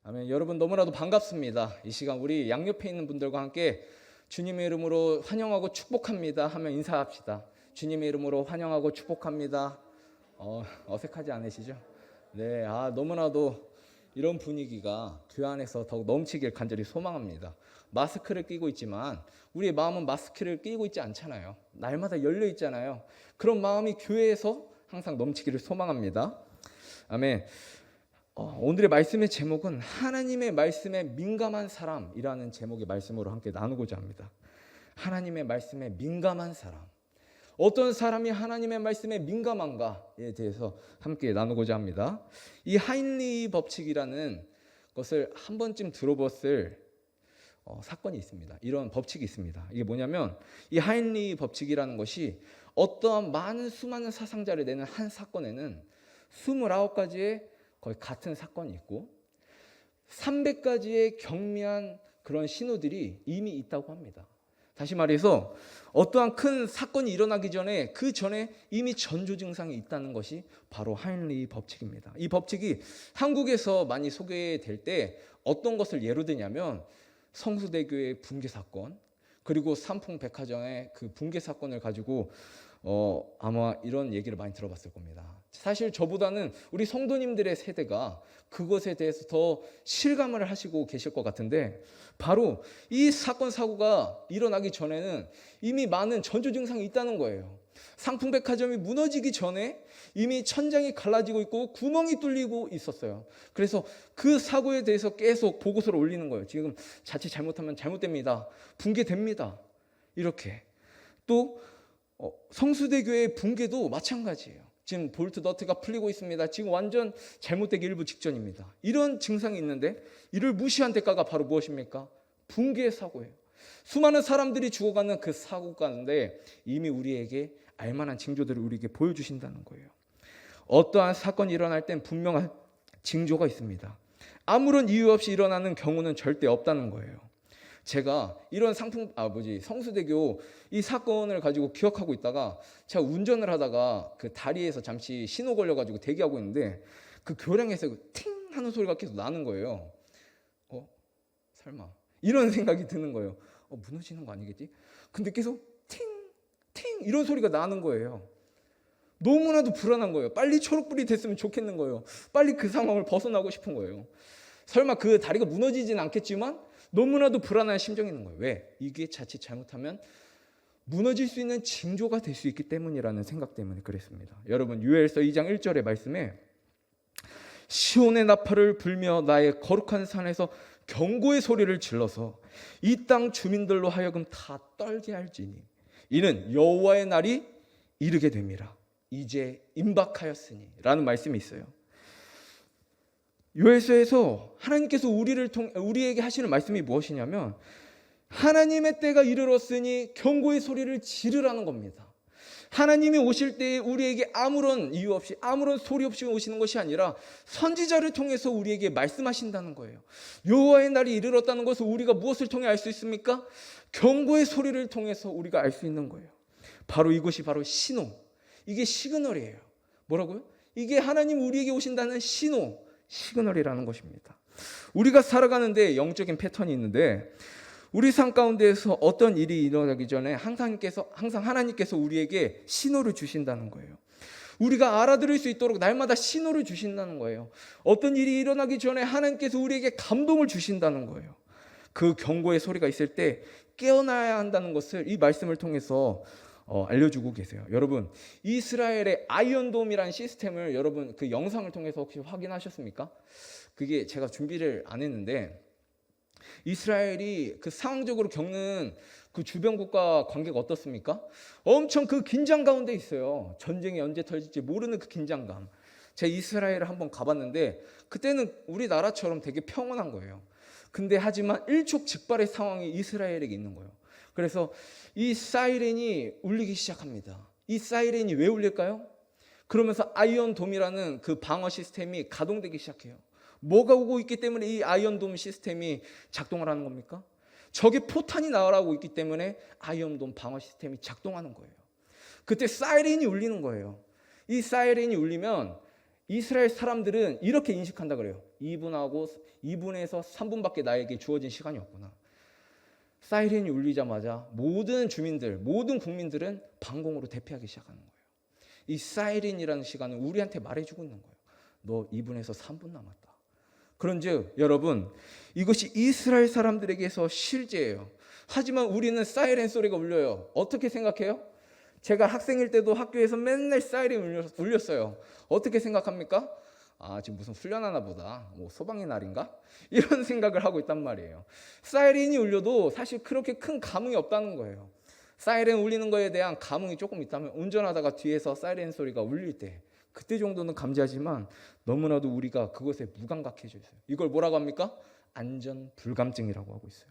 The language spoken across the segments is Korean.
아멘. 여러분 너무나도 반갑습니다. 이 시간 우리 양옆에 있는 분들과 함께 주님의 이름으로 환영하고 축복합니다 하면 인사합시다. 주님의 이름으로 환영하고 축복합니다. 어색하지 않으시죠? 네, 너무나도 이런 분위기가 교회 안에서 더욱 넘치길 간절히 소망합니다. 마스크를 끼고 있지만 우리의 마음은 마스크를 끼고 있지 않잖아요. 날마다 열려 있잖아요. 그런 마음이 교회에서 항상 넘치기를 소망합니다. 아멘. 오늘의 말씀의 제목은 하나님의 말씀에 민감한 사람이라는 제목의 말씀으로 함께 나누고자 합니다. 하나님의 말씀에 민감한 사람. 어떤 사람이 하나님의 말씀에 민감한가에 대해서 함께 나누고자 합니다. 이 하인리 법칙이라는 것을 한 번쯤 들어봤을 사건이 있습니다. 이런 법칙이 있습니다. 이게 뭐냐면 이 하인리 법칙이라는 것이 어떠한 수많은 사상자를 내는 한 사건에는 29가지의 거의 같은 사건이 있고 300가지의 경미한 그런 신호들이 이미 있다고 합니다. 다시 말해서 어떠한 큰 사건이 일어나기 전에 그 전에 이미 전조 증상이 있다는 것이 바로 하인리 법칙입니다. 이 법칙이 한국에서 많이 소개될 때 어떤 것을 예로 드냐면 성수대교의 붕괴 사건, 그리고 삼풍백화점의 그 붕괴 사건을 가지고 아마 이런 얘기를 많이 들어봤을 겁니다. 사실 저보다는 우리 성도님들의 세대가 그것에 대해서 더 실감을 하시고 계실 것 같은데, 바로 이 사건 사고가 일어나기 전에는 이미 많은 전조 증상이 있다는 거예요. 상풍백화점이 무너지기 전에 이미 천장이 갈라지고 있고 구멍이 뚫리고 있었어요. 그래서 그 사고에 대해서 계속 보고서를 올리는 거예요. 지금 자칫 잘못하면 잘못됩니다. 붕괴됩니다. 이렇게. 또 성수대교의 붕괴도 마찬가지예요. 지금 볼트 너트가 풀리고 있습니다. 지금 완전 잘못되기 일부 직전입니다. 이런 증상이 있는데 이를 무시한 대가가 바로 무엇입니까? 붕괴 사고예요. 수많은 사람들이 죽어가는 그 사고 가운데 이미 우리에게 알만한 징조들을 우리에게 보여주신다는 거예요. 어떠한 사건이 일어날 땐 분명한 징조가 있습니다. 아무런 이유 없이 일어나는 경우는 절대 없다는 거예요. 제가 이런 성수대교 이 사건을 가지고 기억하고 있다가 제가 운전을 하다가 그 다리에서 잠시 신호 걸려가지고 대기하고 있는데 그 교량에서 팅 하는 소리가 계속 나는 거예요. 설마 이런 생각이 드는 거예요. 무너지는 거 아니겠지? 근데 계속 팅 이런 소리가 나는 거예요. 너무나도 불안한 거예요. 빨리 초록불이 됐으면 좋겠는 거예요. 빨리 그 상황을 벗어나고 싶은 거예요. 설마 그 다리가 무너지진 않겠지만 너무나도 불안한 심정이 있는 거예요. 왜? 이게 자칫 잘못하면 무너질 수 있는 징조가 될 수 있기 때문이라는 생각 때문에 그랬습니다. 여러분, 요엘서 2장 1절의 말씀에 시온의 나팔을 불며 나의 거룩한 산에서 경고의 소리를 질러서 이 땅 주민들로 하여금 다 떨게 할지니 이는 여호와의 날이 이르게 됨이라. 이제 임박하였으니 라는 말씀이 있어요. 요엘서에서 하나님께서 우리에게 하시는 말씀이 무엇이냐면 하나님의 때가 이르렀으니 경고의 소리를 지르라는 겁니다. 하나님이 오실 때에 우리에게 아무런 이유 없이 아무런 소리 없이 오시는 것이 아니라 선지자를 통해서 우리에게 말씀하신다는 거예요. 여호와의 날이 이르렀다는 것을 우리가 무엇을 통해 알 수 있습니까? 경고의 소리를 통해서 우리가 알 수 있는 거예요. 바로 이것이 바로 신호. 이게 시그널이에요. 뭐라고요? 이게 하나님 우리에게 오신다는 시그널이라는 것입니다. 우리가 살아가는데 영적인 패턴이 있는데 우리 삶 가운데에서 어떤 일이 일어나기 전에 항상 하나님께서 우리에게 신호를 주신다는 거예요. 우리가 알아들을 수 있도록 날마다 신호를 주신다는 거예요. 어떤 일이 일어나기 전에 하나님께서 우리에게 감동을 주신다는 거예요. 그 경고의 소리가 있을 때 깨어나야 한다는 것을 이 말씀을 통해서 알려주고 계세요. 여러분, 이스라엘의 아이언돔이라는 시스템을 여러분 그 영상을 통해서 혹시 확인하셨습니까? 그게 제가 준비를 안 했는데 이스라엘이 그 상황적으로 겪는 그 주변국가 관계가 어떻습니까? 엄청 그 긴장 가운데 있어요. 전쟁이 언제 터질지 모르는 그 긴장감. 제가 이스라엘을 한번 가봤는데 그때는 우리나라처럼 되게 평온한 거예요. 근데 하지만 일촉즉발의 상황이 이스라엘에게 있는 거예요. 그래서 이 사이렌이 울리기 시작합니다. 이 사이렌이 왜 울릴까요? 그러면서 아이언돔이라는 그 방어 시스템이 가동되기 시작해요. 뭐가 오고 있기 때문에 이 아이언돔 시스템이 작동을 하는 겁니까? 적의 포탄이 날아오고 있기 때문에 아이언돔 방어 시스템이 작동하는 거예요. 그때 사이렌이 울리는 거예요. 이 사이렌이 울리면 이스라엘 사람들은 이렇게 인식한다 그래요. 2분에서 3분밖에 나에게 주어진 시간이 없구나. 사이렌이 울리자마자 모든 주민들, 모든 국민들은 방공으로 대피하기 시작하는 거예요. 이 사이렌이라는 시간은 우리한테 말해주고 있는 거예요. 너 2분에서 3분 남았다. 그런즉 여러분, 이것이 이스라엘 사람들에게서 실제예요. 하지만 우리는 사이렌 소리가 울려요. 어떻게 생각해요? 제가 학생일 때도 학교에서 맨날 사이렌 울렸어요. 어떻게 생각합니까? 아, 지금 무슨 훈련하나 보다. 뭐 소방의 날인가? 이런 생각을 하고 있단 말이에요. 사이렌이 울려도 사실 그렇게 큰 감흥이 없다는 거예요. 사이렌 울리는 거에 대한 감흥이 조금 있다면 운전하다가 뒤에서 사이렌 소리가 울릴 때 그때 정도는 감지하지만 너무나도 우리가 그것에 무감각해져 있어요. 이걸 뭐라고 합니까? 안전 불감증이라고 하고 있어요.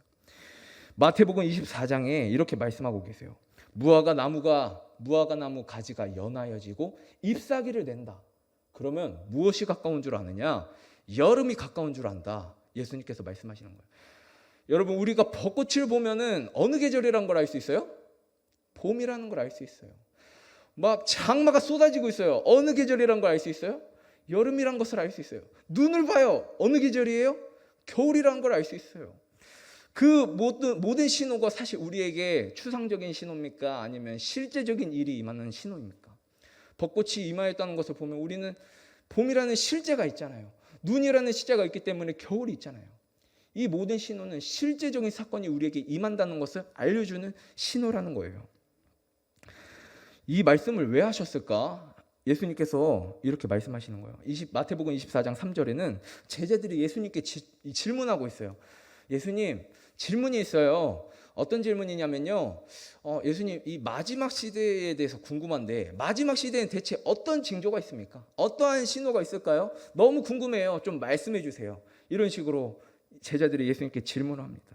마태복음 24장에 이렇게 말씀하고 계세요. 무화과 나무 가지가 연하여지고 잎사귀를 낸다. 그러면 무엇이 가까운 줄 아느냐? 여름이 가까운 줄 안다. 예수님께서 말씀하시는 거예요. 여러분, 우리가 벚꽃을 보면은 어느 계절이라는 걸 알 수 있어요? 봄이라는 걸 알 수 있어요. 막 장마가 쏟아지고 있어요. 어느 계절이라는 걸 알 수 있어요? 여름이라는 것을 알 수 있어요. 눈을 봐요. 어느 계절이에요? 겨울이라는 걸 알 수 있어요. 그 모든 신호가 사실 우리에게 추상적인 신호입니까? 아니면 실제적인 일이 임하는 신호입니까? 벚꽃이 임하였다는 것을 보면 우리는 봄이라는 실제가 있잖아요. 눈이라는 실제가 있기 때문에 겨울이 있잖아요. 이 모든 신호는 실제적인 사건이 우리에게 임한다는 것을 알려주는 신호라는 거예요. 이 말씀을 왜 하셨을까? 예수님께서 이렇게 말씀하시는 거예요. 마태복음 24장 3절에는 제자들이 예수님께 질문하고 있어요. 예수님, 질문이 있어요. 어떤 질문이냐면요. 예수님, 이 마지막 시대에 대해서 궁금한데 마지막 시대엔 대체 어떤 징조가 있습니까? 어떠한 신호가 있을까요? 너무 궁금해요. 좀 말씀해 주세요. 이런 식으로 제자들이 예수님께 질문합니다.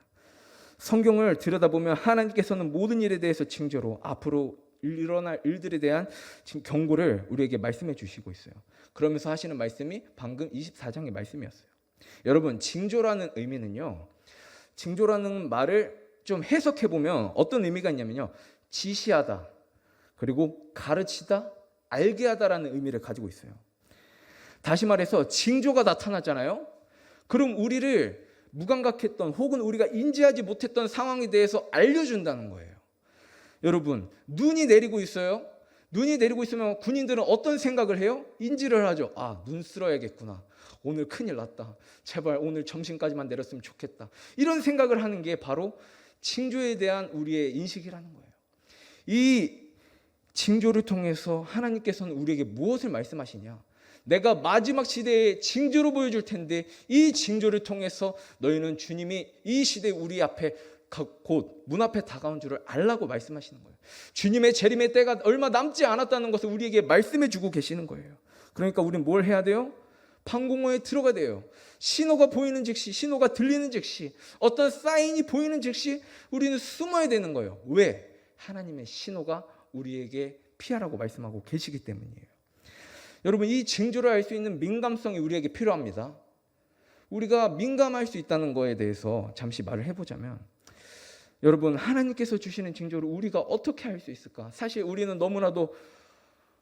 성경을 들여다보면 하나님께서는 모든 일에 대해서 징조로 앞으로 일어날 일들에 대한 지금 경고를 우리에게 말씀해 주시고 있어요. 그러면서 하시는 말씀이 방금 24장의 말씀이었어요. 여러분, 징조라는 의미는요. 징조라는 말을 좀 해석해 보면 어떤 의미가 있냐면요. 지시하다, 그리고 가르치다, 알게 하다라는 의미를 가지고 있어요. 다시 말해서 징조가 나타났잖아요. 그럼 우리를 무감각했던 혹은 우리가 인지하지 못했던 상황에 대해서 알려준다는 거예요. 여러분, 눈이 내리고 있어요. 눈이 내리고 있으면 군인들은 어떤 생각을 해요? 인지를 하죠. 아, 눈 쓸어야겠구나. 오늘 큰일 났다. 제발 오늘 점심까지만 내렸으면 좋겠다. 이런 생각을 하는 게 바로 징조에 대한 우리의 인식이라는 거예요. 이 징조를 통해서 하나님께서는 우리에게 무엇을 말씀하시냐? 내가 마지막 시대에 징조로 보여줄 텐데 이 징조를 통해서 너희는 주님이 이 시대에 우리 앞에 곧 문 앞에 다가온 줄을 알라고 말씀하시는 거예요. 주님의 재림의 때가 얼마 남지 않았다는 것을 우리에게 말씀해 주고 계시는 거예요. 그러니까 우리는 뭘 해야 돼요? 방공호에 들어가야 돼요. 신호가 보이는 즉시, 신호가 들리는 즉시, 어떤 사인이 보이는 즉시 우리는 숨어야 되는 거예요. 왜? 하나님의 신호가 우리에게 피하라고 말씀하고 계시기 때문이에요. 여러분, 이 징조를 알 수 있는 민감성이 우리에게 필요합니다. 우리가 민감할 수 있다는 거에 대해서 잠시 말을 해보자면, 여러분, 하나님께서 주시는 징조를 우리가 어떻게 알 수 있을까? 사실 우리는 너무나도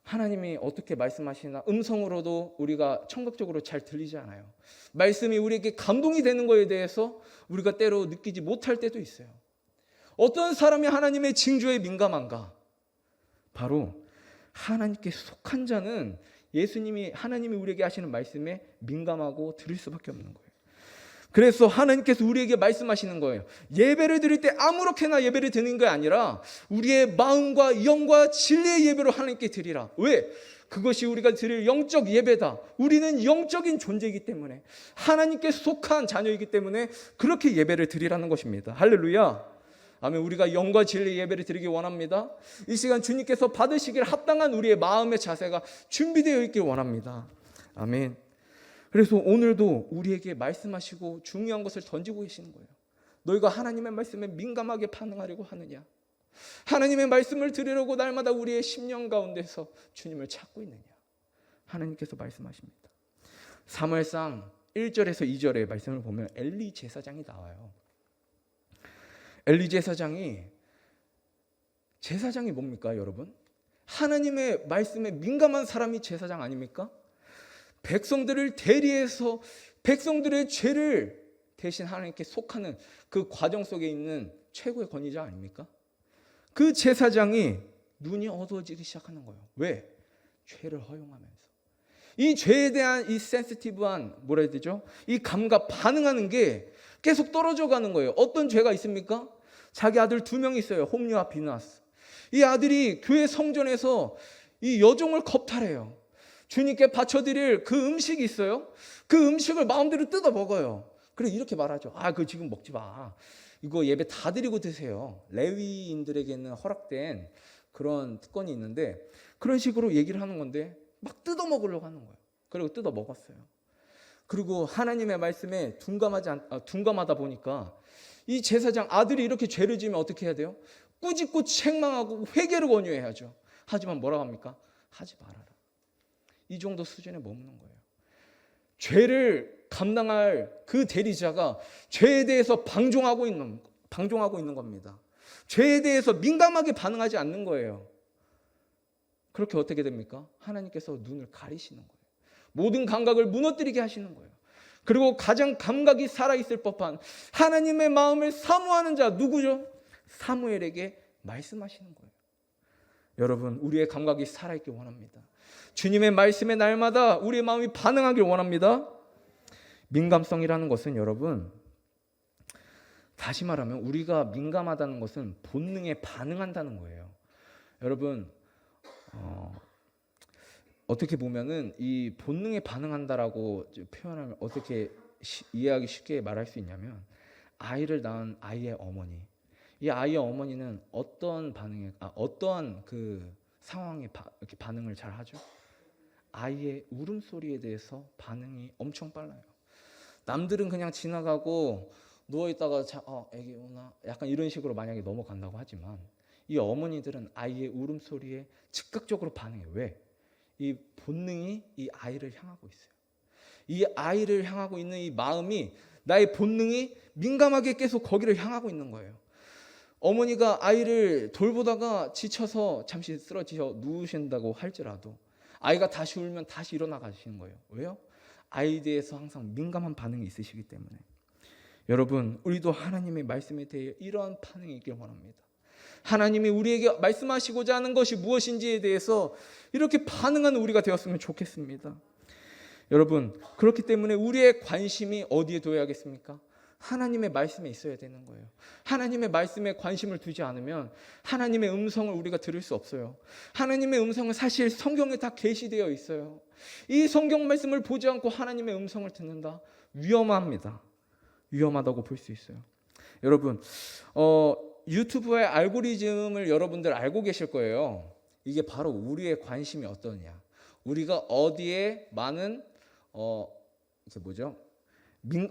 하나님이 어떻게 말씀하시나 음성으로도 우리가 청각적으로 잘 들리지 않아요. 말씀이 우리에게 감동이 되는 거에 대해서 우리가 때로 느끼지 못할 때도 있어요. 어떤 사람이 하나님의 징조에 민감한가? 바로 하나님께 속한 자는 하나님이 우리에게 하시는 말씀에 민감하고 들을 수밖에 없는 거예요. 그래서 하나님께서 우리에게 말씀하시는 거예요. 예배를 드릴 때 아무렇게나 예배를 드리는 게 아니라 우리의 마음과 영과 진리의 예배로 하나님께 드리라. 왜? 그것이 우리가 드릴 영적 예배다. 우리는 영적인 존재이기 때문에, 하나님께 속한 자녀이기 때문에 그렇게 예배를 드리라는 것입니다. 할렐루야. 아멘. 우리가 영과 진리의 예배를 드리기 원합니다. 이 시간 주님께서 받으시길 합당한 우리의 마음의 자세가 준비되어 있길 원합니다. 아멘. 그래서 오늘도 우리에게 말씀하시고 중요한 것을 던지고 계시는 거예요. 너희가 하나님의 말씀에 민감하게 반응하려고 하느냐? 하나님의 말씀을 들으려고 날마다 우리의 심령 가운데서 주님을 찾고 있느냐? 하나님께서 말씀하십니다. 사무엘상 1절에서 2절의 말씀을 보면 엘리 제사장이 나와요. 엘리 제사장이 뭡니까, 여러분? 하나님의 말씀에 민감한 사람이 제사장 아닙니까? 백성들을 대리해서 백성들의 죄를 대신 하나님께 속하는 그 과정 속에 있는 최고의 권위자 아닙니까? 그 제사장이 눈이 어두워지기 시작하는 거예요. 왜? 죄를 허용하면서. 이 죄에 대한 이 센시티브한 뭐라 해야 되죠? 이 감각 반응하는 게 계속 떨어져 가는 거예요. 어떤 죄가 있습니까? 자기 아들 2명 있어요. 홈리와 비나스. 이 아들이 교회 성전에서 이 여종을 겁탈해요. 주님께 바쳐드릴 그 음식이 있어요. 그 음식을 마음대로 뜯어 먹어요. 그래 이렇게 말하죠. 그거 지금 먹지 마. 이거 예배 다 드리고 드세요. 레위인들에게는 허락된 그런 특권이 있는데 그런 식으로 얘기를 하는 건데 막 뜯어 먹으려고 하는 거예요. 그리고 뜯어 먹었어요. 그리고 하나님의 말씀에 둔감하다 보니까 이 제사장 아들이 이렇게 죄를 지으면 어떻게 해야 돼요? 꾸짖고 책망하고 회개를 권유해야죠. 하지만 뭐라고 합니까? 하지 말아라. 이 정도 수준에 머무는 거예요. 죄를 감당할 그 대리자가 죄에 대해서 방종하고 있는 겁니다. 죄에 대해서 민감하게 반응하지 않는 거예요. 그렇게 어떻게 됩니까? 하나님께서 눈을 가리시는 거예요. 모든 감각을 무너뜨리게 하시는 거예요. 그리고 가장 감각이 살아있을 법한 하나님의 마음을 사모하는 자 누구죠? 사무엘에게 말씀하시는 거예요. 여러분, 우리의 감각이 살아있길 원합니다. 주님의 말씀에 날마다 우리의 마음이 반응하길 원합니다. 민감성이라는 것은 여러분, 다시 말하면 우리가 민감하다는 것은 본능에 반응한다는 거예요. 여러분, 어떻게 보면은 이 본능에 반응한다라고 표현하면 어떻게 이해하기 쉽게 말할 수 있냐면, 아이를 낳은 아이의 어머니, 이 아이의 어머니는 어떠한 그 상황에 이렇게 반응을 잘 하죠? 아이의 울음소리에 대해서 반응이 엄청 빨라요. 남들은 그냥 지나가고 누워있다가 애기 오나 약간 이런 식으로 만약에 넘어간다고 하지만 이 어머니들은 아이의 울음소리에 즉각적으로 반응해요. 왜? 이 본능이 이 아이를 향하고 있어요. 이 아이를 향하고 있는 이 마음이, 나의 본능이 민감하게 계속 거기를 향하고 있는 거예요. 어머니가 아이를 돌보다가 지쳐서 잠시 쓰러지셔 누우신다고 할지라도 아이가 다시 울면 다시 일어나 가시는 거예요. 왜요? 아이에 대해서 항상 민감한 반응이 있으시기 때문에. 여러분, 우리도 하나님의 말씀에 대해 이러한 반응이 있길 원합니다. 하나님이 우리에게 말씀하시고자 하는 것이 무엇인지에 대해서 이렇게 반응하는 우리가 되었으면 좋겠습니다. 여러분, 그렇기 때문에 우리의 관심이 어디에 둬야겠습니까? 하나님의 말씀에 있어야 되는 거예요. 하나님의 말씀에 관심을 두지 않으면 하나님의 음성을 우리가 들을 수 없어요. 하나님의 음성은 사실 성경에 다 게시되어 있어요. 이 성경 말씀을 보지 않고 하나님의 음성을 듣는다? 위험합니다. 위험하다고 볼 수 있어요. 여러분, 유튜브의 알고리즘을 여러분들 알고 계실 거예요. 이게 바로 우리의 관심이 어떠냐, 우리가 어디에 많은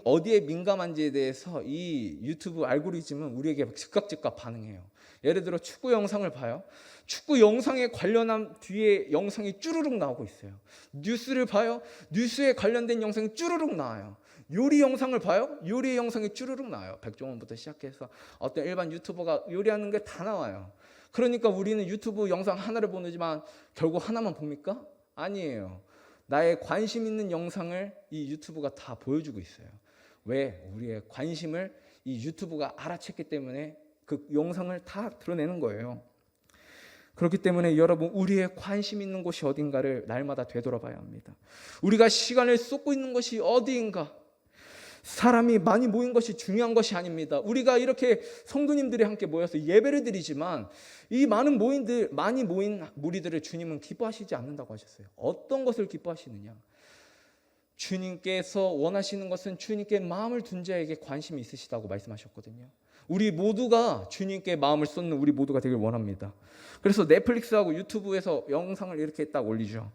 어디에 민감한지에 대해서 이 유튜브 알고리즘은 우리에게 즉각 반응해요. 예를 들어 축구 영상을 봐요. 축구 영상에 관련한 뒤에 영상이 쭈루룩 나오고 있어요. 뉴스를 봐요. 뉴스에 관련된 영상이 쭈루룩 나와요. 요리 영상을 봐요. 요리 영상이 쭈루룩 나와요. 백종원부터 시작해서 어떤 일반 유튜버가 요리하는 게 다 나와요. 그러니까 우리는 유튜브 영상 하나를 보지만 결국 하나만 봅니까? 아니에요. 나의 관심 있는 영상을 이 유튜브가 다 보여주고 있어요. 왜? 우리의 관심을 이 유튜브가 알아챘기 때문에 그 영상을 다 드러내는 거예요. 그렇기 때문에 여러분, 우리의 관심 있는 곳이 어딘가를 날마다 되돌아봐야 합니다. 우리가 시간을 쏟고 있는 것이 어디인가? 사람이 많이 모인 것이 중요한 것이 아닙니다. 우리가 이렇게 성도님들이 함께 모여서 예배를 드리지만 이 많이 모인 무리들을 주님은 기뻐하시지 않는다고 하셨어요. 어떤 것을 기뻐하시느냐? 주님께서 원하시는 것은 주님께 마음을 둔 자에게 관심이 있으시다고 말씀하셨거든요. 우리 모두가 주님께 마음을 쏟는 우리 모두가 되길 원합니다. 그래서 넷플릭스하고 유튜브에서 영상을 이렇게 딱 올리죠.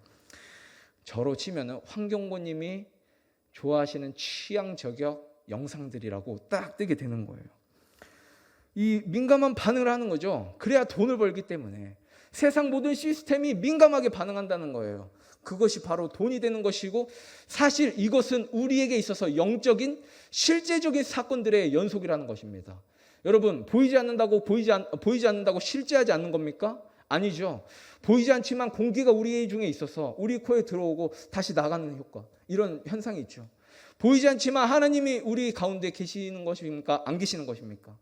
저로 치면은 황경고님이 좋아하시는 취향 저격 영상들이라고 딱 뜨게 되는 거예요. 이 민감한 반응을 하는 거죠. 그래야 돈을 벌기 때문에. 세상 모든 시스템이 민감하게 반응한다는 거예요. 그것이 바로 돈이 되는 것이고, 사실 이것은 우리에게 있어서 영적인 실제적인 사건들의 연속이라는 것입니다. 여러분, 보이지 않는다고 실제하지 않는 겁니까? 아니죠. 보이지 않지만 공기가 우리 중에 있어서 우리 코에 들어오고 다시 나가는 효과, 이런 현상이 있죠. 보이지 않지만 하나님이 우리 가운데 계시는 것입니까? 안 계시는 것입니까?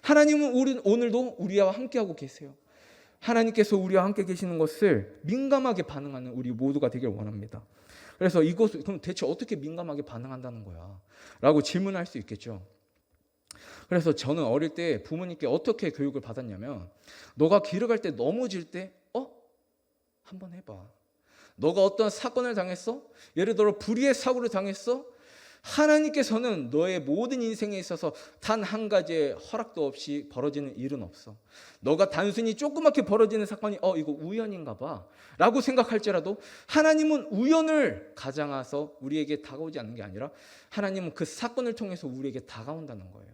하나님은 오늘도 우리와 함께하고 계세요. 하나님께서 우리와 함께 계시는 것을 민감하게 반응하는 우리 모두가 되길 원합니다. 그래서 이것을 그럼 대체 어떻게 민감하게 반응한다는 거야? 라고 질문할 수 있겠죠. 그래서 저는 어릴 때 부모님께 어떻게 교육을 받았냐면, 너가 길을 갈 때 넘어질 때 한번 해봐. 너가 어떤 사건을 당했어? 예를 들어 불의의 사고를 당했어? 하나님께서는 너의 모든 인생에 있어서 단 한 가지의 허락도 없이 벌어지는 일은 없어. 너가 단순히 조그맣게 벌어지는 사건이 이거 우연인가 봐 라고 생각할지라도, 하나님은 우연을 가장해서 우리에게 다가오지 않는 게 아니라 하나님은 그 사건을 통해서 우리에게 다가온다는 거예요.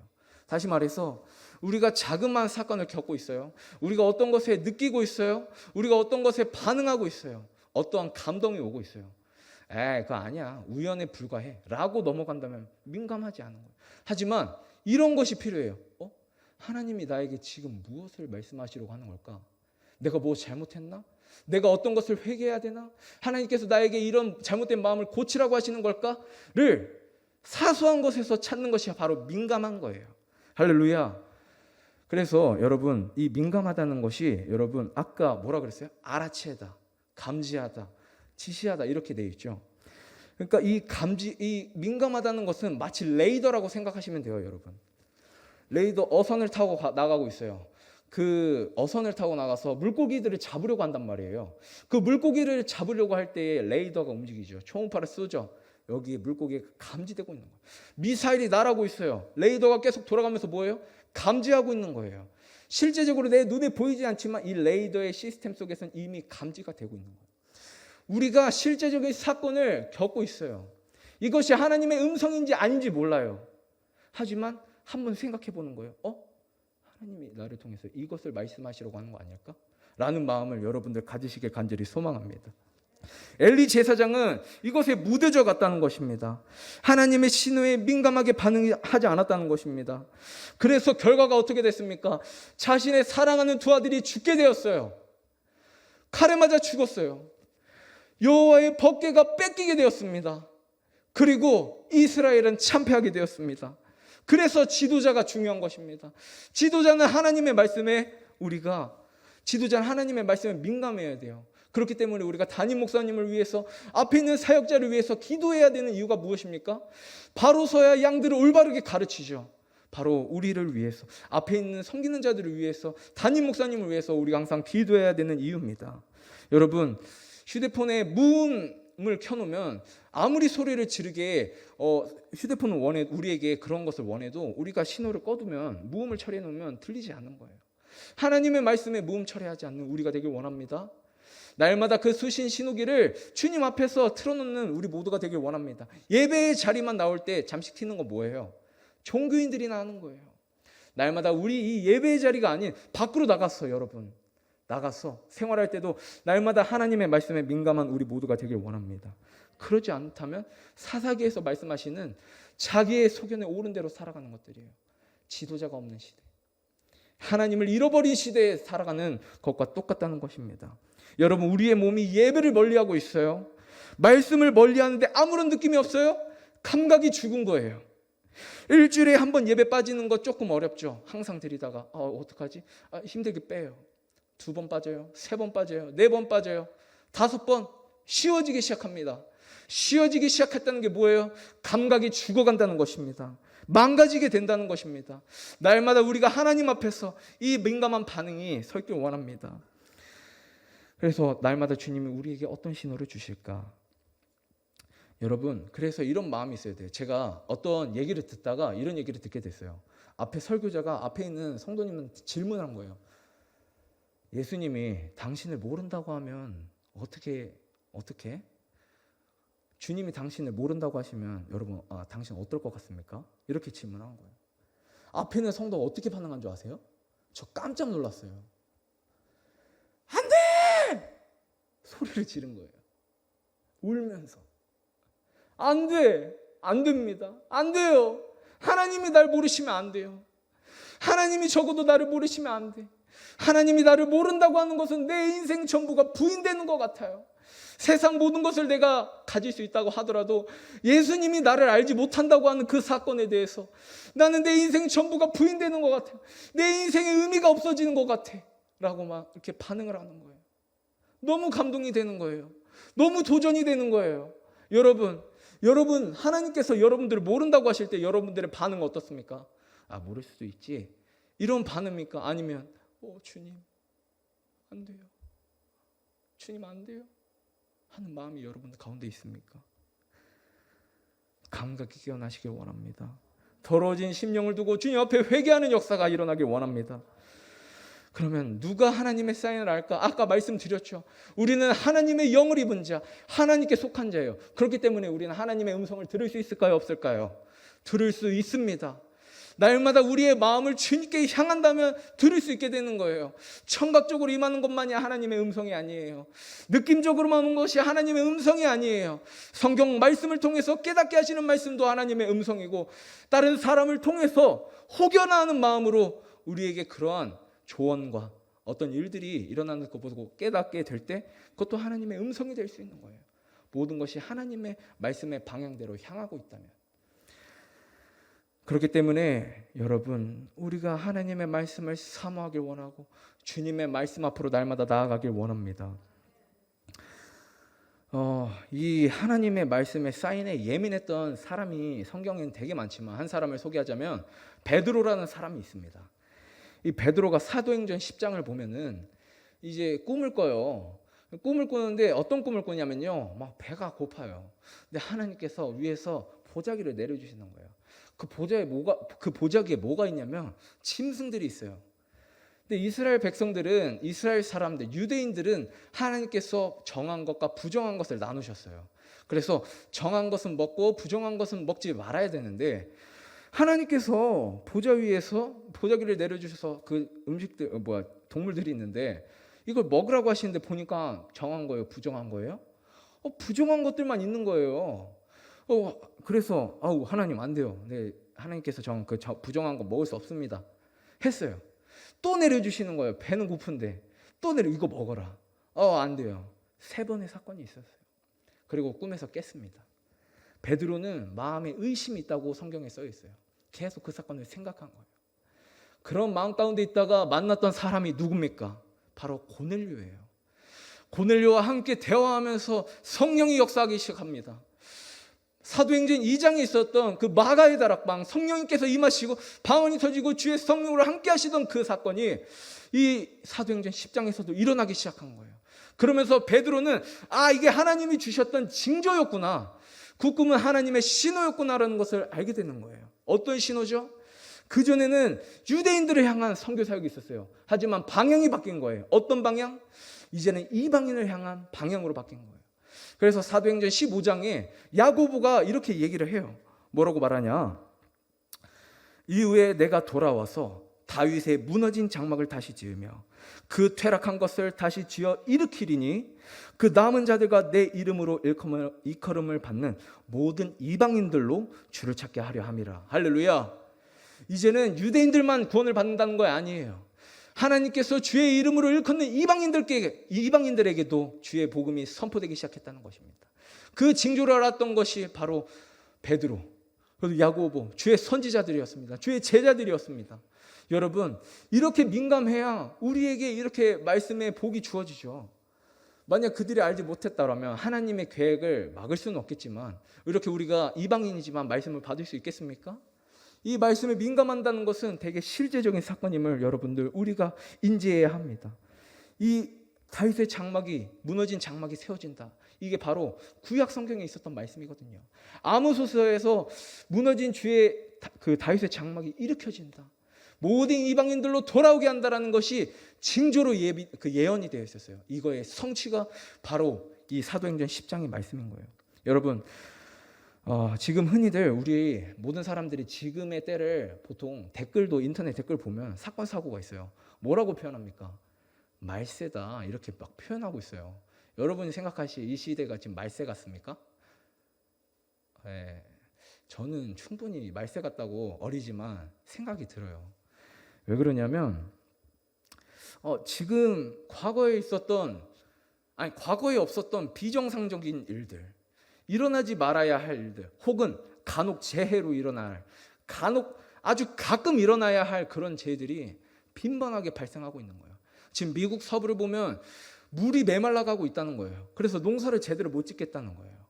다시 말해서 우리가 자그마한 사건을 겪고 있어요. 우리가 어떤 것에 느끼고 있어요. 우리가 어떤 것에 반응하고 있어요. 어떠한 감동이 오고 있어요. 그거 아니야, 우연에 불과해 라고 넘어간다면 민감하지 않은 거예요. 하지만 이런 것이 필요해요. 하나님이 나에게 지금 무엇을 말씀하시려고 하는 걸까? 내가 뭐 잘못했나? 내가 어떤 것을 회개해야 되나? 하나님께서 나에게 이런 잘못된 마음을 고치라고 하시는 걸까?를 사소한 것에서 찾는 것이 바로 민감한 거예요. 할렐루야. 그래서 여러분, 이 민감하다는 것이 여러분 아까 뭐라 그랬어요? 알아채다, 감지하다, 지시하다, 이렇게 되어 있죠. 그러니까 이 민감하다는 것은 마치 레이더라고 생각하시면 돼요, 여러분. 레이더 어선을 타고 나가고 있어요. 그 어선을 타고 나가서 물고기들을 잡으려고 한단 말이에요. 그 물고기를 잡으려고 할 때에 레이더가 움직이죠. 초음파를 쏘죠. 여기 물고기가 감지되고 있는 거예요. 미사일이 날아오고 있어요. 레이더가 계속 돌아가면서 뭐예요? 감지하고 있는 거예요. 실제적으로 내 눈에 보이지 않지만 이 레이더의 시스템 속에서는 이미 감지가 되고 있는 거예요. 우리가 실제적인 사건을 겪고 있어요. 이것이 하나님의 음성인지 아닌지 몰라요. 하지만 한번 생각해 보는 거예요. 하나님이 나를 통해서 이것을 말씀하시려고 하는 거 아닐까? 라는 마음을 여러분들 가지시길 간절히 소망합니다. 엘리 제사장은 이것에 무뎌져 갔다는 것입니다. 하나님의 신호에 민감하게 반응하지 않았다는 것입니다. 그래서 결과가 어떻게 됐습니까? 자신의 사랑하는 두 아들이 죽게 되었어요. 칼에 맞아 죽었어요. 여호와의 법궤가 뺏기게 되었습니다. 그리고 이스라엘은 참패하게 되었습니다. 그래서 지도자가 중요한 것입니다. 지도자는 하나님의 말씀에 민감해야 돼요. 그렇기 때문에 우리가 담임 목사님을 위해서, 앞에 있는 사역자를 위해서 기도해야 되는 이유가 무엇입니까? 바로 서야 양들을 올바르게 가르치죠. 바로 우리를 위해서, 앞에 있는 섬기는 자들을 위해서, 담임 목사님을 위해서 우리가 항상 기도해야 되는 이유입니다. 여러분, 휴대폰에 무음을 켜놓으면 아무리 소리를 지르게 휴대폰은 우리에게 그런 것을 원해도 우리가 신호를 꺼두면, 무음을 처리해놓으면 들리지 않는 거예요. 하나님의 말씀에 무음 처리하지 않는 우리가 되길 원합니다. 날마다 그 수신 신호기를 주님 앞에서 틀어놓는 우리 모두가 되길 원합니다. 예배의 자리만 나올 때 잠시 켜는 건 뭐예요? 종교인들이나 하는 거예요. 날마다 우리 이 예배의 자리가 아닌 밖으로 나갔어, 여러분. 나가서 생활할 때도 날마다 하나님의 말씀에 민감한 우리 모두가 되길 원합니다. 그러지 않다면 사사기에서 말씀하시는 자기의 소견에 옳은 대로 살아가는 것들이에요. 지도자가 없는 시대, 하나님을 잃어버린 시대에 살아가는 것과 똑같다는 것입니다. 여러분, 우리의 몸이 예배를 멀리하고 있어요. 말씀을 멀리하는데 아무런 느낌이 없어요? 감각이 죽은 거예요. 일주일에 한 번 예배 빠지는 거 조금 어렵죠. 항상 드리다가 어떡하지? 힘들게 빼요. 2번 빠져요. 3번 빠져요. 4번 빠져요. 5번 쉬워지기 시작합니다. 쉬워지기 시작했다는 게 뭐예요? 감각이 죽어간다는 것입니다. 망가지게 된다는 것입니다. 날마다 우리가 하나님 앞에서 이 민감한 반응이 설 길 원합니다. 그래서 날마다 주님이 우리에게 어떤 신호를 주실까? 여러분, 그래서 이런 마음이 있어야 돼요. 제가 어떤 얘기를 듣다가 이런 얘기를 듣게 됐어요. 앞에 설교자가 앞에 있는 성도님한테 질문한 거예요. 예수님이 당신을 모른다고 하면 어떻게? 주님이 당신을 모른다고 하시면 여러분, 당신 어떨 것 같습니까? 이렇게 질문한 거예요. 앞에 있는 성도가 어떻게 반응한 줄 아세요? 저 깜짝 놀랐어요. 안 돼! 소리를 지른 거예요. 울면서. 안 돼! 안 됩니다. 안 돼요. 하나님이 날 모르시면 안 돼요. 하나님이 적어도 나를 모르시면 안 돼. 하나님이 나를 모른다고 하는 것은 내 인생 전부가 부인되는 것 같아요. 세상 모든 것을 내가 가질 수 있다고 하더라도 예수님이 나를 알지 못한다고 하는 그 사건에 대해서 나는 내 인생 전부가 부인되는 것 같아요. 내 인생의 의미가 없어지는 것 같아 라고 막 이렇게 반응을 하는 거예요. 너무 감동이 되는 거예요. 너무 도전이 되는 거예요. 여러분 하나님께서 여러분들을 모른다고 하실 때 여러분들의 반응은 어떻습니까? 아, 모를 수도 있지, 이런 반응입니까? 아니면 주님 안 돼요, 주님 안 돼요 하는 마음이 여러분 가운데 있습니까? 감각이 깨어나시길 원합니다. 더러워진 심령을 두고 주님 앞에 회개하는 역사가 일어나길 원합니다. 그러면 누가 하나님의 사인을 알까? 아까 말씀드렸죠. 우리는 하나님의 영을 입은 자, 하나님께 속한 자예요. 그렇기 때문에 우리는 하나님의 음성을 들을 수 있을까요? 없을까요? 들을 수 있습니다. 날마다 우리의 마음을 주님께 향한다면 들을 수 있게 되는 거예요. 청각적으로 임하는 것만이 하나님의 음성이 아니에요. 느낌적으로만 오는 것이 하나님의 음성이 아니에요. 성경 말씀을 통해서 깨닫게 하시는 말씀도 하나님의 음성이고, 다른 사람을 통해서 혹여나하는 마음으로 우리에게 그러한 조언과 어떤 일들이 일어나는 것 보고 깨닫게 될 때 그것도 하나님의 음성이 될 수 있는 거예요. 모든 것이 하나님의 말씀의 방향대로 향하고 있다면. 그렇기 때문에 여러분, 우리가 하나님의 말씀을 사모하길 원하고 주님의 말씀 앞으로 날마다 나아가길 원합니다. 이 하나님의 말씀에 사인에 예민했던 사람이 성경에는 되게 많지만 한 사람을 소개하자면 베드로라는 사람이 있습니다. 이 베드로가 사도행전 10장을 보면은 이제 꿈을 꿔요. 꿈을 꾸는데 어떤 꿈을 꾸냐면요, 막 배가 고파요. 근데 하나님께서 위에서 보자기를 내려주시는 거예요. 그 보자기에 뭐가 있냐면 짐승들이 있어요. 근데 이스라엘 백성들은, 이스라엘 사람들, 유대인들은 하나님께서 정한 것과 부정한 것을 나누셨어요. 그래서 정한 것은 먹고 부정한 것은 먹지 말아야 되는데, 하나님께서 보좌 위에서 보자기를 내려주셔서 그 동물들이 있는데 이걸 먹으라고 하시는데 보니까 정한 거예요, 부정한 거예요? 부정한 것들만 있는 거예요. 그래서 하나님 안 돼요. 네, 하나님께서 정한 그 부정한 거 먹을 수 없습니다 했어요. 또 내려주시는 거예요. 배는 고픈데 또 이거 먹어라. 안 돼요. 3번의 사건이 있었어요. 그리고 꿈에서 깼습니다. 베드로는 마음에 의심이 있다고 성경에 써 있어요. 계속 그 사건을 생각한 거예요. 그런 마음 가운데 있다가 만났던 사람이 누굽니까? 바로 고넬료예요. 고넬료와 함께 대화하면서 성령이 역사하기 시작합니다. 사도행전 2장에 있었던 그 마가의 다락방, 성령님께서 임하시고 방언이 터지고 주의 성령으로 함께 하시던 그 사건이 이 사도행전 10장에서도 일어나기 시작한 거예요. 그러면서 베드로는 이게 하나님이 주셨던 징조였구나, 그 꿈은 하나님의 신호였구나라는 것을 알게 되는 거예요. 어떤 신호죠? 그전에는 유대인들을 향한 선교 사역이 있었어요. 하지만 방향이 바뀐 거예요. 어떤 방향? 이제는 이방인을 향한 방향으로 바뀐 거예요. 그래서 사도행전 15장에 야고보가 이렇게 얘기를 해요. 뭐라고 말하냐? 이후에 내가 돌아와서 다윗의 무너진 장막을 다시 지으며 그 퇴락한 것을 다시 지어 일으키리니 그 남은 자들과 내 이름으로 일컬음을 받는 모든 이방인들로 주를 찾게 하려 함이라. 할렐루야. 이제는 유대인들만 구원을 받는다는 거 아니에요. 하나님께서 주의 이름으로 일컫는 이방인들에게도 주의 복음이 선포되기 시작했다는 것입니다. 그 징조를 알았던 것이 바로 베드로, 그리고 야고보, 주의 선지자들이었습니다. 주의 제자들이었습니다. 여러분, 이렇게 민감해야 우리에게 이렇게 말씀의 복이 주어지죠. 만약 그들이 알지 못했다면 하나님의 계획을 막을 수는 없겠지만, 이렇게 우리가 이방인이지만 말씀을 받을 수 있겠습니까? 이 말씀에 민감한다는 것은 되게 실제적인 사건임을 여러분들 우리가 인지해야 합니다. 이 다윗의 장막이, 무너진 장막이 세워진다, 이게 바로 구약 성경에 있었던 말씀이거든요. 아모스서에서 무너진 주의 그 다윗의 장막이 일으켜진다, 모든 이방인들로 돌아오게 한다라는 것이 징조로 예언이 되어 있었어요. 이거의 성취가 바로 이 사도행전 10장의 말씀인 거예요. 여러분, 지금 흔히들 우리 모든 사람들이 지금의 때를 보통 댓글도, 인터넷 댓글 보면 사건 사고가 있어요. 뭐라고 표현합니까? 말세다, 이렇게 막 표현하고 있어요. 여러분이 생각하시기에 이 시대가 지금 말세 같습니까? 네, 저는 충분히 말세 같다고 어리지만 생각이 들어요. 왜 그러냐면 지금 과거에 없었던 비정상적인 일들, 일어나지 말아야 할 일들, 혹은 간혹 재해로 일어날, 간혹 아주 가끔 일어나야 할 그런 재해들이 빈번하게 발생하고 있는 거예요. 지금 미국 서부를 보면 물이 메말라가고 있다는 거예요. 그래서 농사를 제대로 못 짓겠다는 거예요.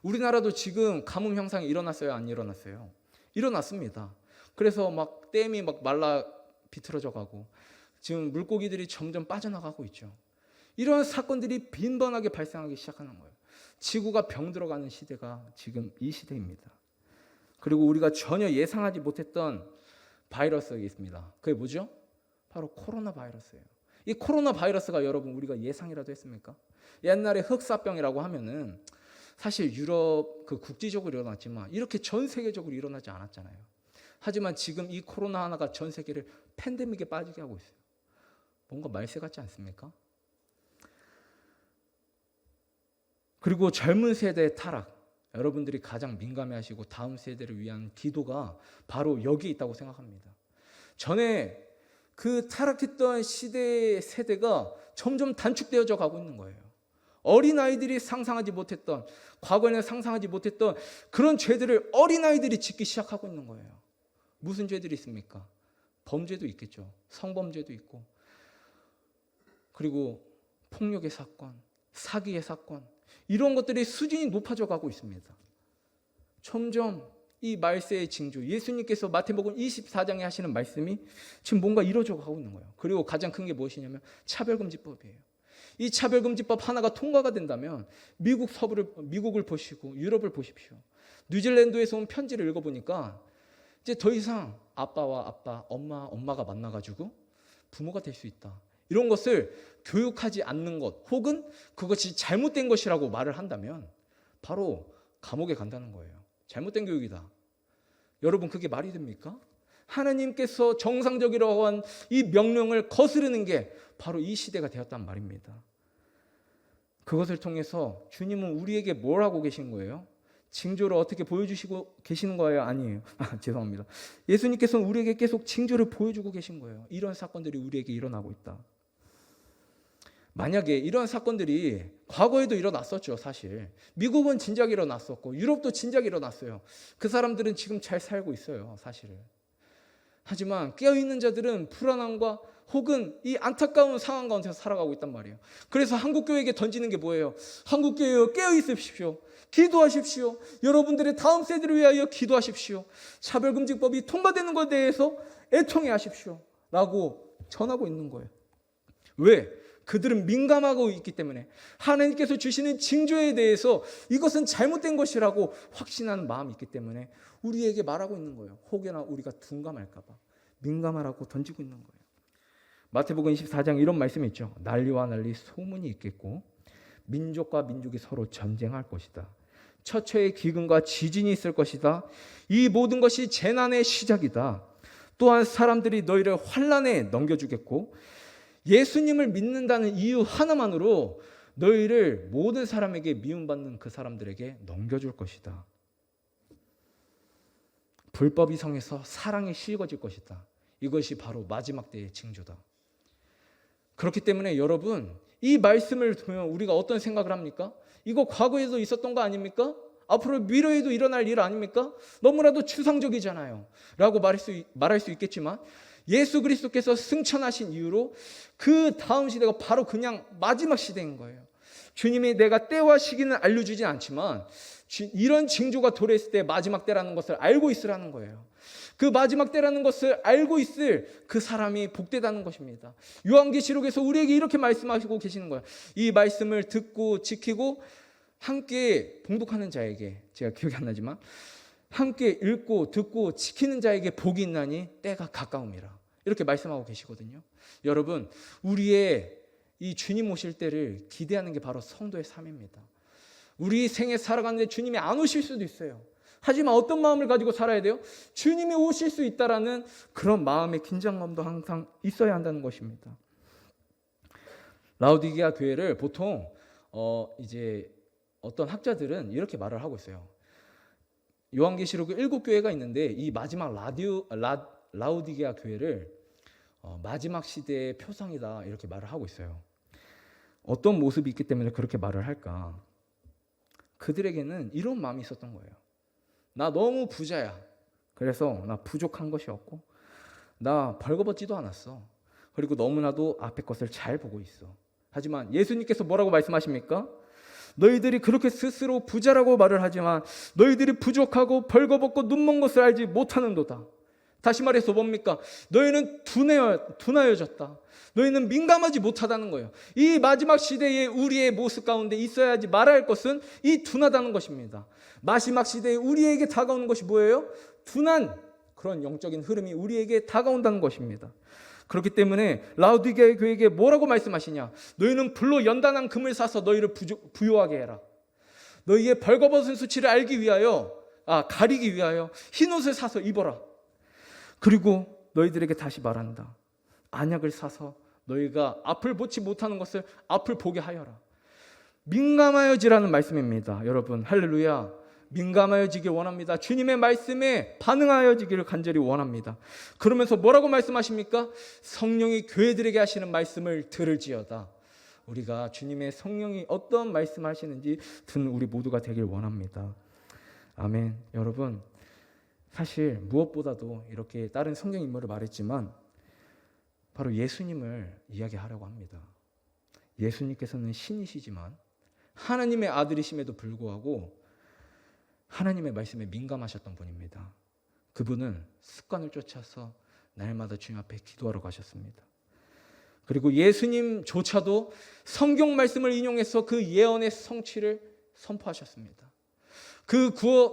우리나라도 지금 가뭄 현상이 일어났어요, 안 일어났어요? 일어났습니다. 그래서 막 댐이 막 말라 비틀어져 가고 지금 물고기들이 점점 빠져나가고 있죠. 이런 사건들이 빈번하게 발생하기 시작하는 거예요. 지구가 병들어가는 시대가 지금 이 시대입니다. 그리고 우리가 전혀 예상하지 못했던 바이러스가 있습니다. 그게 뭐죠? 바로 코로나 바이러스예요. 이 코로나 바이러스가 여러분 우리가 예상이라도 했습니까? 옛날에 흑사병이라고 하면은 사실 유럽 국지적으로 일어났지만 이렇게 전 세계적으로 일어나지 않았잖아요. 하지만 지금 이 코로나 하나가 전 세계를 팬데믹에 빠지게 하고 있어요. 뭔가 말세 같지 않습니까? 그리고 젊은 세대의 타락, 여러분들이 가장 민감해하시고 다음 세대를 위한 기도가 바로 여기 있다고 생각합니다. 전에 그 타락했던 시대의 세대가 점점 단축되어져 가고 있는 거예요. 어린아이들이 상상하지 못했던, 과거에는 상상하지 못했던 그런 죄들을 어린아이들이 짓기 시작하고 있는 거예요. 무슨 죄들이 있습니까? 범죄도 있겠죠. 성범죄도 있고, 그리고 폭력의 사건, 사기의 사건, 이런 것들이 수준이 높아져 가고 있습니다. 점점 이 말세의 징조, 예수님께서 마태복음 24장에 하시는 말씀이 지금 뭔가 이루어져 가고 있는 거예요. 그리고 가장 큰 게 무엇이냐면 차별금지법이에요. 이 차별금지법 하나가 통과가 된다면 미국을 보시고 유럽을 보십시오. 뉴질랜드에서 온 편지를 읽어보니까 이제 더 이상 아빠와 아빠, 엄마가 만나가지고 부모가 될 수 있다. 이런 것을 교육하지 않는 것, 혹은 그것이 잘못된 것이라고 말을 한다면 바로 감옥에 간다는 거예요. 잘못된 교육이다. 여러분, 그게 말이 됩니까? 하나님께서 정상적이라고 한 이 명령을 거스르는 게 바로 이 시대가 되었단 말입니다. 그것을 통해서 주님은 우리에게 뭘 하고 계신 거예요? 징조를 어떻게 보여주시고 계시는 거예요? 아니에요. 죄송합니다. 예수님께서는 우리에게 계속 징조를 보여주고 계신 거예요. 이런 사건들이 우리에게 일어나고 있다. 만약에 이런 사건들이 과거에도 일어났었죠, 사실. 미국은 진작 일어났었고 유럽도 진작 일어났어요. 그 사람들은 지금 잘 살고 있어요, 사실은. 하지만 깨어있는 자들은 불안함과 혹은 이 안타까운 상황 가운데서 살아가고 있단 말이에요. 그래서 한국교회에게 던지는 게 뭐예요? 한국교회 깨어있으십시오. 기도하십시오. 여러분들의 다음 세대를 위하여 기도하십시오. 차별금지법이 통과되는 것에 대해서 애통해 하십시오. 라고 전하고 있는 거예요. 왜? 그들은 민감하고 있기 때문에 하나님께서 주시는 징조에 대해서 이것은 잘못된 것이라고 확신하는 마음이 있기 때문에 우리에게 말하고 있는 거예요. 혹여나 우리가 둔감할까 봐 민감하라고 던지고 있는 거예요. 마태복음 24장 이런 말씀이 있죠. 난리와 난리 소문이 있겠고 민족과 민족이 서로 전쟁할 것이다. 처처의 기근과 지진이 있을 것이다. 이 모든 것이 재난의 시작이다. 또한 사람들이 너희를 환난에 넘겨주겠고 예수님을 믿는다는 이유 하나만으로 너희를 모든 사람에게 미움받는 그 사람들에게 넘겨줄 것이다. 불법이 성해서 사랑이 식어질 것이다. 이것이 바로 마지막 때의 징조다. 그렇기 때문에 여러분, 이 말씀을 보면 우리가 어떤 생각을 합니까? 이거 과거에도 있었던 거 아닙니까? 앞으로 미래에도 일어날 일 아닙니까? 너무나도 추상적이잖아요. 라고 말할 수 있겠지만 예수 그리스도께서 승천하신 이후로 그 다음 시대가 바로 그냥 마지막 시대인 거예요. 주님이 내가 때와 시기는 알려주지 않지만 이런 징조가 도래했을 때 마지막 때라는 것을 알고 있으라는 거예요. 그 마지막 때라는 것을 알고 있을 그 사람이 복되다는 것입니다. 요한계시록에서 우리에게 이렇게 말씀하시고 계시는 거예요. 이 말씀을 듣고 지키고 함께 봉독하는 자에게, 제가 기억이 안 나지만 함께 읽고 듣고 지키는 자에게 복이 있나니 때가 가까움이라, 이렇게 말씀하고 계시거든요. 여러분, 우리의 이 주님 오실 때를 기대하는 게 바로 성도의 삶입니다. 우리 생에 살아가는데 주님이 안 오실 수도 있어요. 하지만 어떤 마음을 가지고 살아야 돼요? 주님이 오실 수 있다라는 그런 마음의 긴장감도 항상 있어야 한다는 것입니다. 라오디게아 교회를 보통 이제 어떤 학자들은 이렇게 말을 하고 있어요. 요한계시록에 7교회가 있는데 이 마지막 라우디게아 교회를 마지막 시대의 표상이다 이렇게 말을 하고 있어요. 어떤 모습이 있기 때문에 그렇게 말을 할까? 그들에게는 이런 마음이 있었던 거예요. 나 너무 부자야. 그래서 나 부족한 것이 없고 나 벌거벗지도 않았어. 그리고 너무나도 앞에 것을 잘 보고 있어. 하지만 예수님께서 뭐라고 말씀하십니까? 너희들이 그렇게 스스로 부자라고 말을 하지만 너희들이 부족하고 벌거벗고 눈먼 것을 알지 못하는도다. 다시 말해서 뭡니까? 너희는 둔하여졌다. 너희는 민감하지 못하다는 거예요. 이 마지막 시대에 우리의 모습 가운데 있어야 하지 말아야 할 것은 이 둔하다는 것입니다. 마지막 시대에 우리에게 다가오는 것이 뭐예요? 둔한 그런 영적인 흐름이 우리에게 다가온다는 것입니다. 그렇기 때문에 라우디게아 교회에게 뭐라고 말씀하시냐? 너희는 불로 연단한 금을 사서 너희를 부요하게 해라. 너희의 벌거벗은 수치를 알기 위하여, 가리기 위하여 흰옷을 사서 입어라. 그리고 너희들에게 다시 말한다. 안약을 사서 너희가 앞을 보지 못하는 것을 앞을 보게 하여라. 민감하여지라는 말씀입니다. 여러분 할렐루야. 민감하여지길 원합니다. 주님의 말씀에 반응하여지기를 간절히 원합니다. 그러면서 뭐라고 말씀하십니까? 성령이 교회들에게 하시는 말씀을 들을지어다. 우리가 주님의 성령이 어떤 말씀하시는지 듣는 우리 모두가 되길 원합니다. 아멘. 여러분 사실 무엇보다도 이렇게 다른 성경 인물을 말했지만 바로 예수님을 이야기하려고 합니다. 예수님께서는 신이시지만 하나님의 아들이심에도 불구하고 하나님의 말씀에 민감하셨던 분입니다. 그분은 습관을 쫓아서 날마다 주님 앞에 기도하러 가셨습니다. 그리고 예수님조차도 성경 말씀을 인용해서 그 예언의 성취를 선포하셨습니다. 그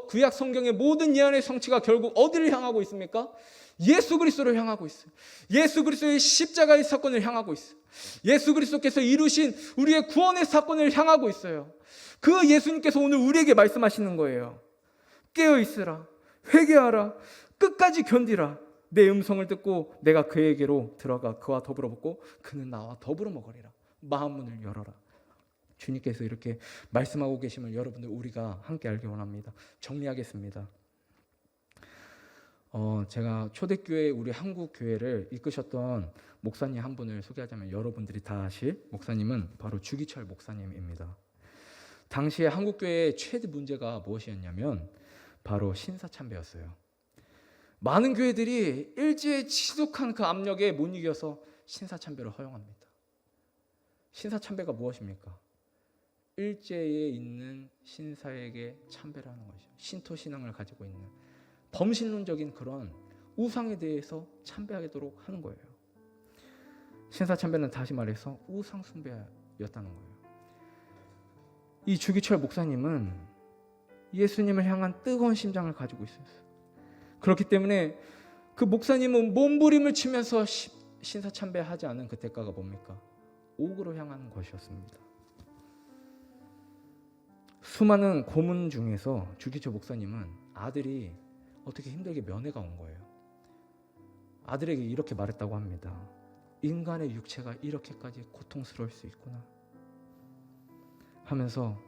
구약 성경의 모든 예언의 성취가 결국 어디를 향하고 있습니까? 예수 그리스도를 향하고 있어요. 예수 그리스도의 십자가의 사건을 향하고 있어요. 예수 그리스도께서 이루신 우리의 구원의 사건을 향하고 있어요. 그 예수님께서 오늘 우리에게 말씀하시는 거예요. 깨어 있으라, 회개하라, 끝까지 견디라. 내 음성을 듣고 내가 그에게로 들어가 그와 더불어 먹고 그는 나와 더불어 먹으리라. 마음 문을 열어라. 주님께서 이렇게 말씀하고 계심을 여러분들 우리가 함께 알기 원합니다. 정리하겠습니다. 제가 초대교회 우리 한국 교회를 이끄셨던 목사님 한 분을 소개하자면 여러분들이 다 아실 목사님은 바로 주기철 목사님입니다. 당시에 한국 교회의 최대 문제가 무엇이었냐면 바로 신사참배였어요. 많은 교회들이 일제의 지독한 그 압력에 못 이겨서 신사참배를 허용합니다. 신사참배가 무엇입니까? 일제에 있는 신사에게 참배를 하는 것이죠. 신토 신앙을 가지고 있는 범신론적인 그런 우상에 대해서 참배하도록 하는 거예요. 신사참배는 다시 말해서 우상 숭배였다는 거예요. 이 주기철 목사님은 예수님을 향한 뜨거운 심장을 가지고 있었어요. 그렇기 때문에 그 목사님은 몸부림을 치면서 신사참배하지 않은 그 대가가 뭡니까? 옥으로 향하는 것이었습니다. 수많은 고문 중에서 주기철 목사님은 아들이 어떻게 힘들게 면회가 온 거예요. 아들에게 이렇게 말했다고 합니다. 인간의 육체가 이렇게까지 고통스러울 수 있구나 하면서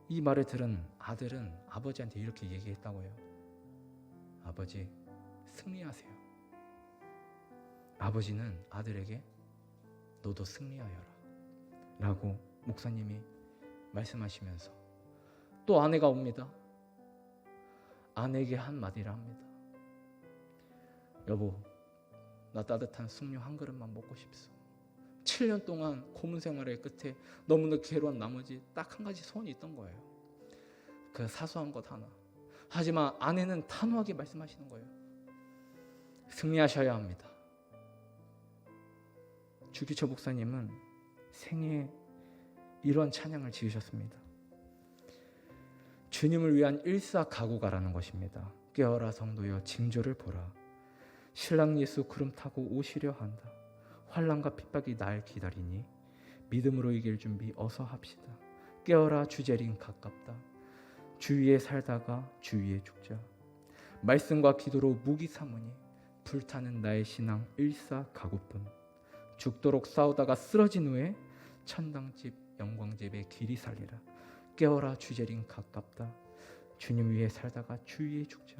이 말을 들은 아들은 아버지한테 이렇게 얘기했다고 해요. 아버지, 승리하세요. 아버지는 아들에게 너도 승리하여라 라고 목사님이 말씀하시면서 또 아내가 옵니다. 아내에게 한마디를 합니다. 여보, 나 따뜻한 숭늉 한 그릇만 먹고 싶소. 7년 동안 고문 생활의 끝에 너무나 괴로운 나머지 딱 한 가지 소원이 있던 거예요. 그 사소한 것 하나. 하지만 아내는 단호하게 말씀하시는 거예요. 승리하셔야 합니다. 주기철 목사님은 생애에 이런 찬양을 지으셨습니다. 주님을 위한 일사각오가라는 것입니다. 깨어라 성도여 징조를 보라. 신랑 예수 구름 타고 오시려 한다. 환난과 핍박이 날 기다리니 믿음으로 이길 준비 어서 합시다. 깨어라 주재림 가깝다. 주위에 살다가 주위에 죽자. 말씀과 기도로 무기 삼으니 불타는 나의 신앙 일사각오뿐. 죽도록 싸우다가 쓰러진 후에 천당집 영광집에 길이 살리라. 깨어라 주재림 가깝다. 주님 위에 살다가 주위에 죽자.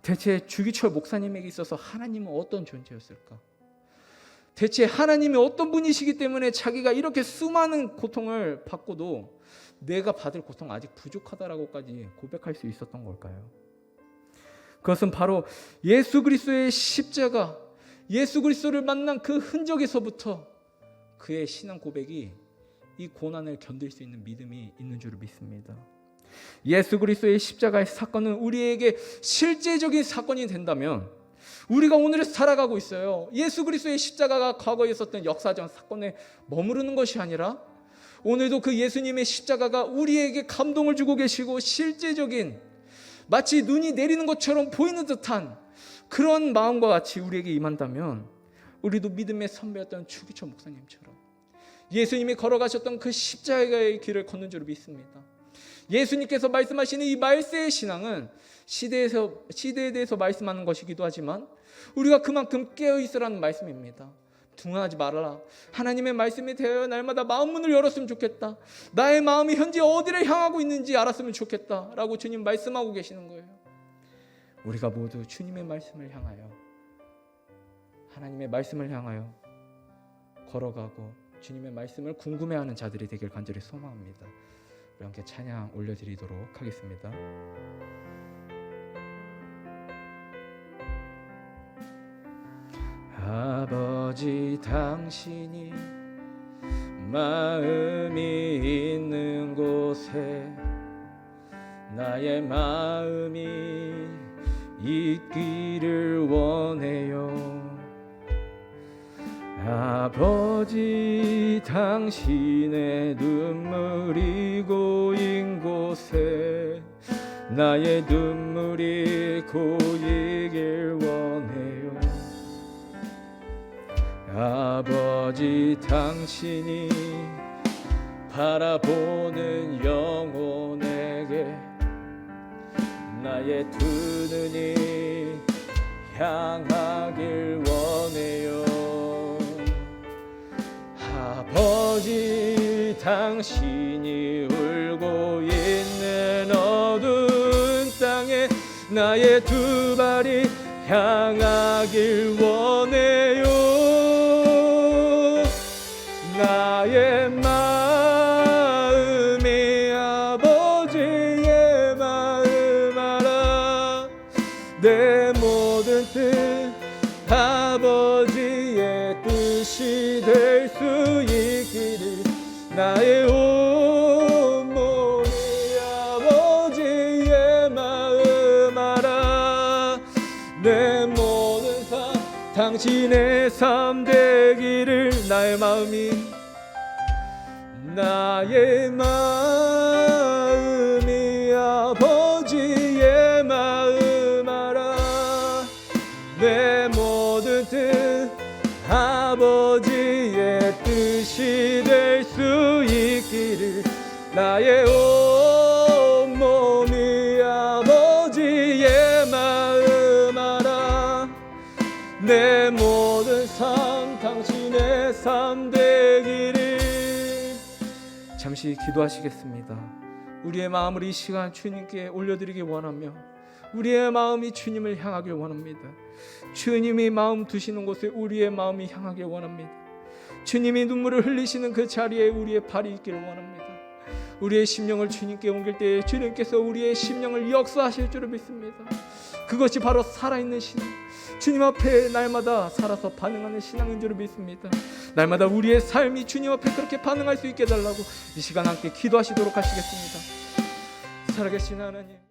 대체 주기철 목사님에게 있어서 하나님은 어떤 존재였을까? 대체 하나님이 어떤 분이시기 때문에 자기가 이렇게 수많은 고통을 받고도 내가 받을 고통 아직 부족하다라고까지 고백할 수 있었던 걸까요? 그것은 바로 예수 그리스도의 십자가, 예수 그리스도를 만난 그 흔적에서부터 그의 신앙 고백이 이 고난을 견딜 수 있는 믿음이 있는 줄을 믿습니다. 예수 그리스도의 십자가의 사건은 우리에게 실제적인 사건이 된다면 우리가 오늘 살아가고 있어요. 예수 그리스도의 십자가가 과거에 있었던 역사적 사건에 머무르는 것이 아니라 오늘도 그 예수님의 십자가가 우리에게 감동을 주고 계시고 실제적인 마치 눈이 내리는 것처럼 보이는 듯한 그런 마음과 같이 우리에게 임한다면 우리도 믿음의 선배였던 추기철 목사님처럼 예수님이 걸어가셨던 그 십자가의 길을 걷는 줄 믿습니다. 예수님께서 말씀하시는 이 말세의 신앙은 시대에 대해서 말씀하는 것이기도 하지만 우리가 그만큼 깨어있으라는 말씀입니다. 둔하지 말아라. 하나님의 말씀에 대하여 날마다 마음 문을 열었으면 좋겠다. 나의 마음이 현재 어디를 향하고 있는지 알았으면 좋겠다 라고 주님 말씀하고 계시는 거예요. 우리가 모두 주님의 말씀을 향하여, 하나님의 말씀을 향하여 걸어가고 주님의 말씀을 궁금해하는 자들이 되길 간절히 소망합니다. 우리 함께 찬양 올려드리도록 하겠습니다. 아버지, 당신이 마음이 있는 곳에 나의 마음이 있기를 원해요. 아버지, 당신의 눈물이 고인 곳에 나의 눈물이 고이길 원해요. 아버지, 당신이 바라보는 영혼에게 나의 두 눈이 향하길 원해요. 아버지, 당신이 울고 있는 어두운 땅에 나의 두 발이 향하길 원해요. 나의 마음이 아버지의 마음 알아. 내 모든 뜻 아버지의 뜻이 될 수 있기를. 나의 온 몸이 아버지의 마음 알아. 내 모든 삶 당신의 삶 되기를. 나의 마음이 아버지의 마음 알아. 내 모든 뜻 아버지의 뜻이 될 수 있기를. 나의 온 몸이 아버지의 마음 알아. 내 모든 삶 당신의 삶 되기를. 잠시 기도하시겠습니다. 우리의 마음을 이 시간 주님께 올려드리기 원하며 우리의 마음이 주님을 향하길 원합니다. 주님이 마음 두시는 곳에 우리의 마음이 향하길 원합니다. 주님이 눈물을 흘리시는 그 자리에 우리의 발이 있기를 원합니다. 우리의 심령을 주님께 옮길 때에 주님께서 우리의 심령을 역사하실 줄을 믿습니다. 그것이 바로 살아있는 신앙, 주님 앞에 날마다 살아서 반응하는 신앙인 줄을 믿습니다. 날마다 우리의 삶이 주님 앞에 그렇게 반응할 수 있게 해달라고 이 시간 함께 기도하시도록 하시겠습니다. 살아계신 하나님,